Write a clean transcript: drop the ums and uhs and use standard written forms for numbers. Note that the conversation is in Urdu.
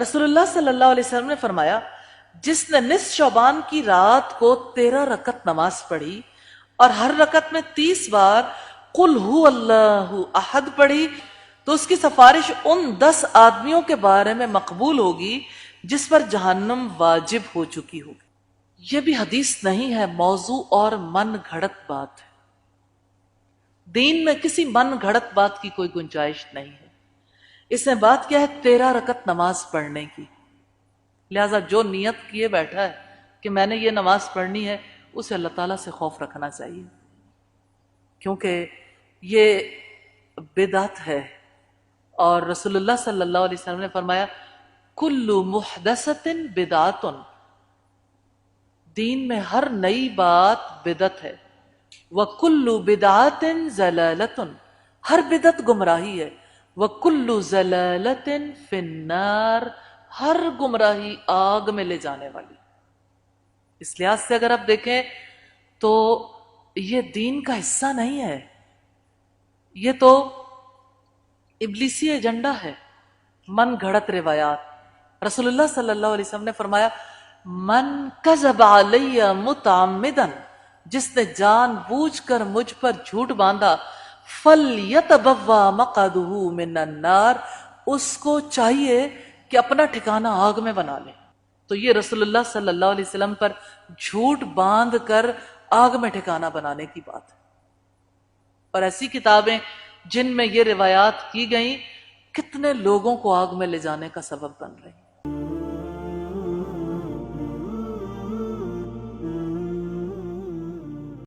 رسول اللہ صلی اللہ علیہ وسلم نے فرمایا جس نے نصف شعبان کی رات کو 13 رکعت نماز پڑھی اور ہر رکعت میں 30 بار قل ہو اللہ احد پڑھی تو اس کی سفارش ان 10 آدمیوں کے بارے میں مقبول ہوگی جس پر جہنم واجب ہو چکی ہوگی۔ یہ بھی حدیث نہیں ہے، موضوع اور من گھڑت بات ہے۔ دین میں کسی من گھڑت بات کی کوئی گنجائش نہیں ہے۔ اس نے بات کیا ہے 13 رکعت نماز پڑھنے کی، لہذا جو نیت کیے بیٹھا ہے کہ میں نے یہ نماز پڑھنی ہے اسے اللہ تعالیٰ سے خوف رکھنا چاہیے، کیونکہ یہ بدعت ہے۔ اور رسول اللہ صلی اللہ علیہ وسلم نے فرمایا کل محدثۃ بدعت، دین میں ہر نئی بات بدعت ہے، وَكُلُّ بِدْعَةٍ ضَلَالَةٌ، ہر بدعت گمراہی ہے، وَكُلُّ ضَلَالَةٍ فِي النَّارِ، ہر گمراہی آگ میں لے جانے والی۔ اس لحاظ سے اگر آپ دیکھیں تو یہ دین کا حصہ نہیں ہے، یہ تو ابلیسی ایجنڈا ہے، من گھڑت روایات۔ رسول اللہ صلی اللہ علیہ وسلم نے فرمایا من کذب علی متعمدا، جس نے جان بوجھ کر مجھ پر جھوٹ باندھا، فلیتبوا مقعدہ من النار، اس کو چاہیے کہ اپنا ٹھکانہ آگ میں بنا لے۔ تو یہ رسول اللہ صلی اللہ علیہ وسلم پر جھوٹ باندھ کر آگ میں ٹھکانہ بنانے کی بات ہے۔ اور ایسی کتابیں جن میں یہ روایات کی گئیں کتنے لوگوں کو آگ میں لے جانے کا سبب بن رہی ہیں۔